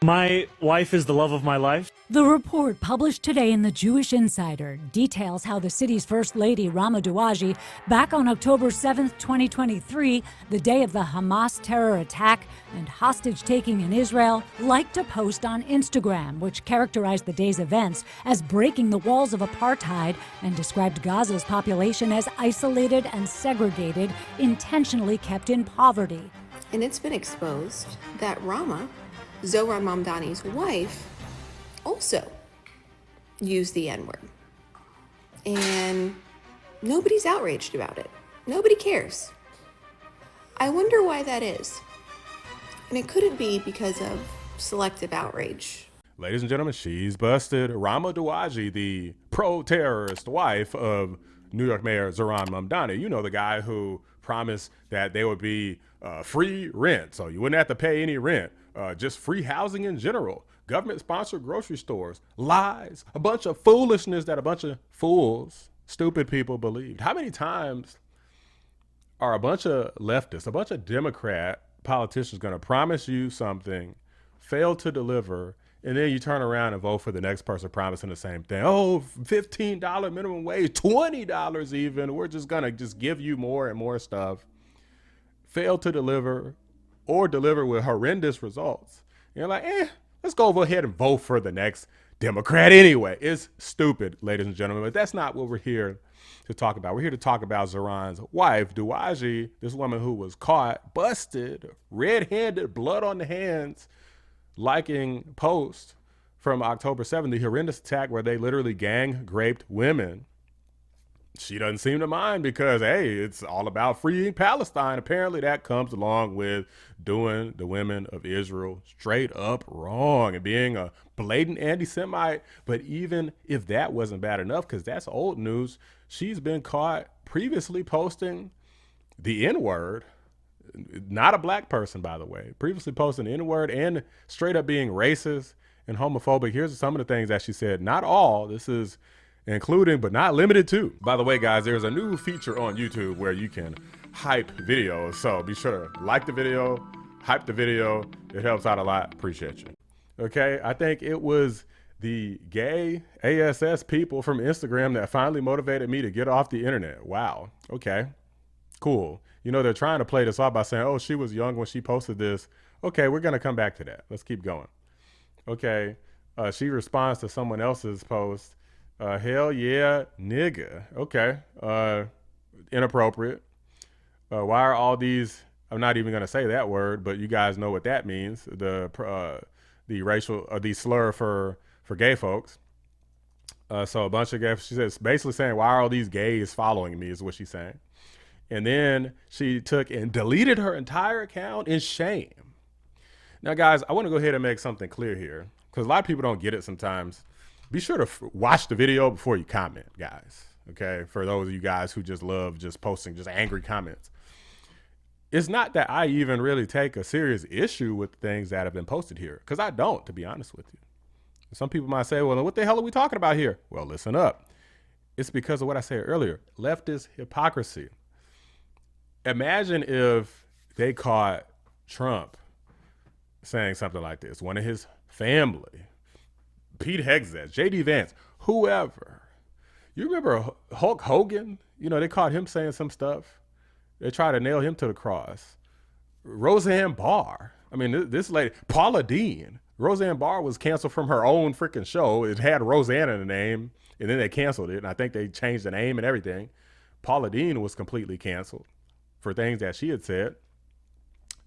My wife is the love of my life. The report, published today in the Jewish Insider, details how the city's First Lady, Rama Duwaji, back on October 7th, 2023, the day of the Hamas terror attack and hostage-taking in Israel, liked a post on Instagram which characterized the day's events as breaking the walls of apartheid and described Gaza's population as isolated and segregated, intentionally kept in poverty. And it's been exposed that Rama, Zohran Mamdani's wife, also used the N-word. And nobody's outraged about it. Nobody cares. I wonder why that is. And it couldn't be because of selective outrage. Ladies and gentlemen, she's busted. Rama Duwaji, the pro-terrorist wife of New York Mayor Zohran Mamdani. You know, the guy who promised that there would be free rent, so you wouldn't have to pay any rent. Just free housing in general, government-sponsored grocery stores, lies, a bunch of foolishness that a bunch of fools, stupid people believed. How many times are a bunch of leftists, a bunch of Democrat politicians going to promise you something, fail to deliver, and then you turn around and vote for the next person promising the same thing? Oh, $15 minimum wage, $20 even. We're just going to just give you more and more stuff. Fail to deliver, or deliver with horrendous results. You're like, let's go over ahead and vote for the next Democrat anyway. It's stupid, ladies and gentlemen, but that's not what we're here to talk about. We're here to talk about Zohran's wife, Duwaji, this woman who was caught, busted, red-handed, blood on the hands, liking posts from October 7th, the horrendous attack where they literally gang-raped women. She doesn't seem to mind because, hey, it's all about freeing Palestine. Apparently that comes along with doing the women of Israel straight up wrong and being a blatant anti-Semite. But even if that wasn't bad enough, because that's old news, she's been caught previously posting the N-word. Not a black person, by the way. Previously posting the N-word and straight up being racist and homophobic. Here's some of the things that she said. Not all. This is including but not limited to. By the way, guys, there's a new feature on YouTube where you can hype videos. So be sure to like the video, hype the video. It helps out a lot. Appreciate you. Okay, I think it was the gay ASS people from Instagram that finally motivated me to get off the internet. Wow. Okay, cool. You know, they're trying to play this off by saying, oh, she was young when she posted this. Okay, we're going to come back to that. Let's keep going. Okay, she responds to someone else's post. Hell yeah, nigga. Okay. Inappropriate. Why are all these, I'm not even going to say that word, but you guys know what that means. The racial, the slur for gay folks. So a bunch of gays, she says, basically saying, why are all these gays following me is what she's saying. And then she took and deleted her entire account in shame. Now, guys, I want to go ahead and make something clear here because a lot of people don't get it sometimes. Be sure to watch the video before you comment, guys. Okay, for those of you guys who just love just posting just angry comments. It's not that I even really take a serious issue with things that have been posted here, because I don't, to be honest with you. Some people might say, well, what the hell are we talking about here? Well, listen up. It's because of what I said earlier, leftist hypocrisy. Imagine if they caught Trump saying something like this, one of his family, Pete Hegseth, J.D. Vance, whoever. You remember Hulk Hogan? You know, they caught him saying some stuff. They tried to nail him to the cross. Roseanne Barr. I mean, this lady, Paula Deen. Roseanne Barr was canceled from her own freaking show. It had Roseanne in the name, and then they canceled it. And I think they changed the name and everything. Paula Deen was completely canceled for things that she had said.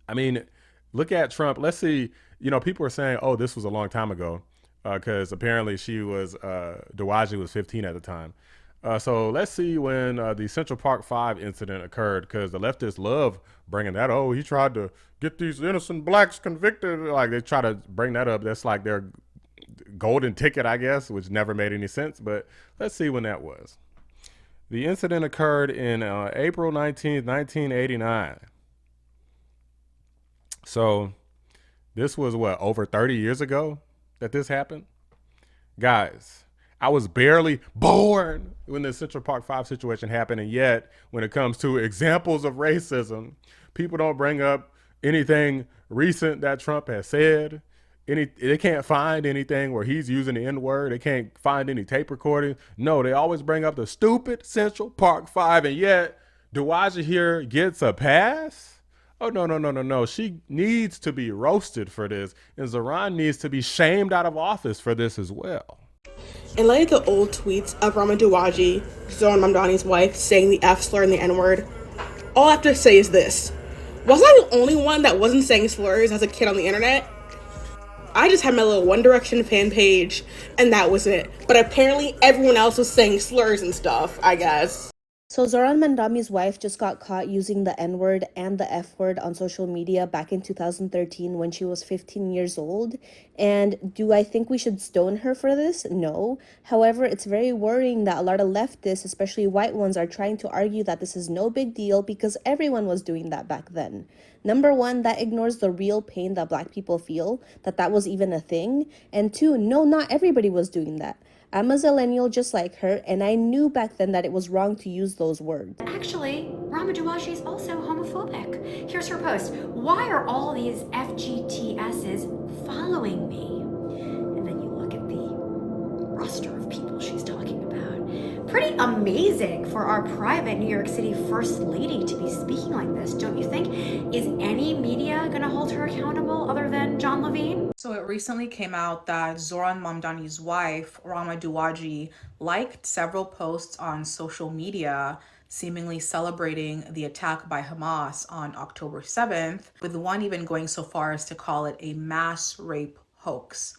I mean, look at Trump. Let's see, you know, people are saying, oh, this was a long time ago. Because apparently she was, Duwaji was 15 at the time. So let's see when the Central Park 5 incident occurred, because the leftists love bringing that. Oh, he tried to get these innocent blacks convicted. Like they try to bring that up. That's like their golden ticket, I guess, which never made any sense. But let's see when that was. The incident occurred in April 19th, 1989. So this was what, over 30 years ago that this happened? Guys, I was barely born when the Central Park 5 situation happened, and yet when it comes to examples of racism, people don't bring up anything recent that Trump has said. they can't find anything where he's using the N-word. They can't find any tape recording. No, they always bring up the stupid Central Park Five, and yet Duwaji here gets a pass. Oh, no, no, no, no, no. She needs to be roasted for this, and Zohran needs to be shamed out of office for this as well. In light of the old tweets of Rama Duwaji, Zohran Mamdani's wife, saying the F slur and the N-word, all I have to say is this. Was I the only one that wasn't saying slurs as a kid on the internet? I just had my little One Direction fan page, and that was it. But apparently everyone else was saying slurs and stuff, I guess. So Zohran Mamdani's wife just got caught using the N-word and the F-word on social media back in 2013 when she was 15 years old. And do I think we should stone her for this? No. However, it's very worrying that a lot of leftists, especially white ones, are trying to argue that this is no big deal because everyone was doing that back then. Number one, that ignores the real pain that Black people feel, that was even a thing. And two, no, not everybody was doing that. I'm a zillennial just like her, and I knew back then that it was wrong to use those words. Actually, Rama Duwaji is also homophobic. Here's her post. Why are all these FGTSs following me? And then you look at the roster of people she's talking about. Pretty amazing for our private New York City First Lady to be speaking like this, don't you think? Is any media gonna hold her accountable other than John Levine? So it recently came out that Zohran Mamdani's wife, Rama Duwaji, liked several posts on social media seemingly celebrating the attack by Hamas on October 7th, with one even going so far as to call it a mass rape hoax.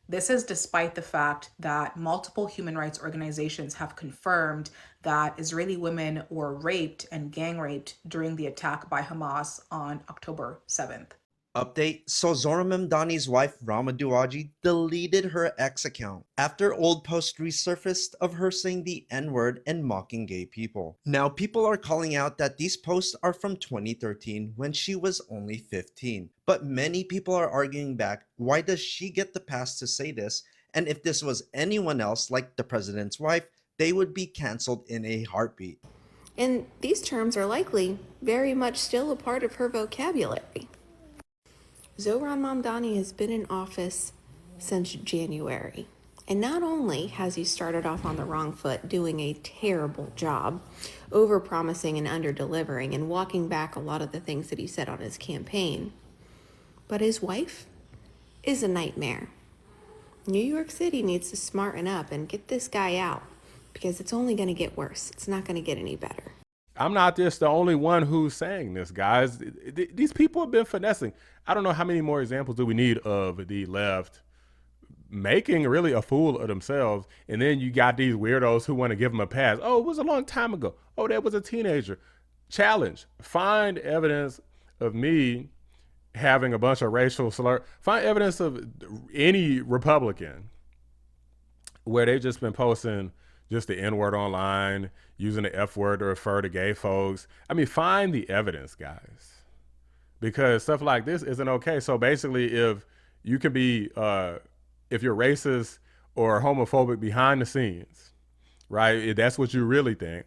This is despite the fact that multiple human rights organizations have confirmed that Israeli women were raped and gang raped during the attack by Hamas on October 7th. Update: so Zohran Mamdani's wife Rama Duwaji deleted her X account after old posts resurfaced of her saying the N-word and mocking gay people. Now people are calling out that these posts are from 2013 when she was only 15. But many people are arguing back, why does she get the pass to say this? And if this was anyone else like the president's wife, they would be canceled in a heartbeat. And these terms are likely very much still a part of her vocabulary. Zohran Mamdani has been in office since January. And not only has he started off on the wrong foot, doing a terrible job, overpromising and underdelivering and walking back a lot of the things that he said on his campaign, but his wife is a nightmare. New York City needs to smarten up and get this guy out because it's only going to get worse. It's not going to get any better. I'm not just the only one who's saying this, guys. These people have been finessing. I don't know how many more examples do we need of the left making really a fool of themselves. And then you got these weirdos who want to give them a pass. Oh, it was a long time ago. Oh, that was a teenager. Challenge. Find evidence of me having a bunch of racial slurs. Find evidence of any Republican where they've just been posting just the N-word online, using the F-word to refer to gay folks. I mean, find the evidence, guys, because stuff like this isn't okay. So basically, if you can be, if you're racist or homophobic behind the scenes, right, that's what you really think.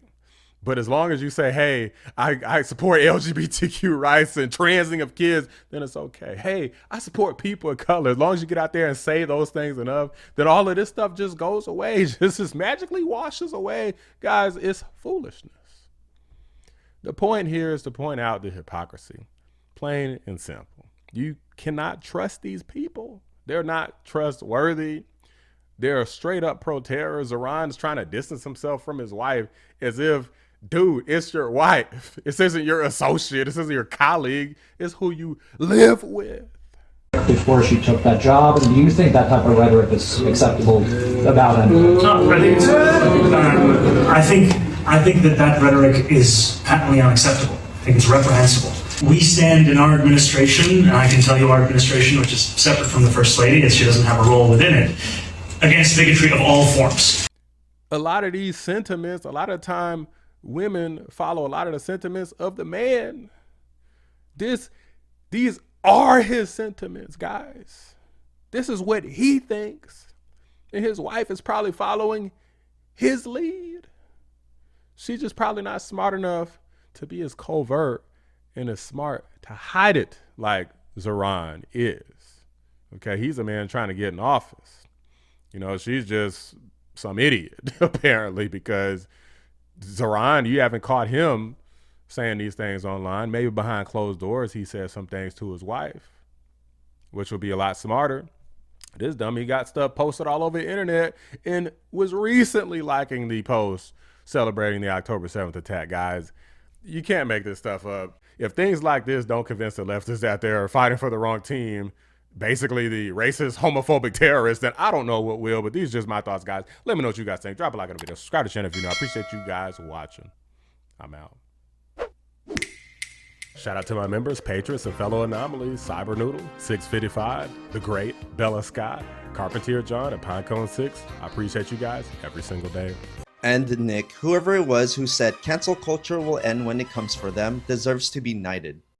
But as long as you say, hey, I support LGBTQ rights and transing of kids, then it's okay. Hey, I support people of color. As long as you get out there and say those things enough, then all of this stuff just goes away. Just magically washes away. Guys, it's foolishness. The point here is to point out the hypocrisy. Plain and simple. You cannot trust these people. They're not trustworthy. They're straight up pro-terror. Zohran's trying to distance himself from his wife as if, dude, it's your wife. This isn't your associate. This isn't your colleague. It's who you live with. Before she took that job, and do you think that type of rhetoric is acceptable about him? I think that rhetoric is patently unacceptable. I think it's reprehensible. We stand in our administration, and I can tell you our administration, which is separate from the First Lady, as she doesn't have a role within it, against bigotry of all forms. A lot of these sentiments, a lot of time, women follow a lot of the sentiments of the man. These are his sentiments, guys. This is what he thinks. And his wife is probably following his lead. She's just probably not smart enough to be as covert and as smart to hide it like Zohran is. Okay, he's a man trying to get in office. You know, she's just some idiot, apparently, because Zohran, you haven't caught him saying these things online. Maybe behind closed doors, he said some things to his wife, which would be a lot smarter. This dummy got stuff posted all over the internet and was recently liking the post celebrating the October 7th attack. Guys, you can't make this stuff up. If things like this don't convince the leftists that they're fighting for the wrong team, basically the racist, homophobic terrorists, then I don't know what will, but these are just my thoughts, guys. Let me know what you guys think. Drop a like on the video. Subscribe to the channel if you know. I appreciate you guys watching. I'm out. Shout out to my members, patrons, and fellow anomalies, Cyber Noodle, 655, The Great, Bella Scott, Carpentier John, and Pinecone 6. I appreciate you guys every single day. And Nick, whoever it was who said cancel culture will end when it comes for them, deserves to be knighted.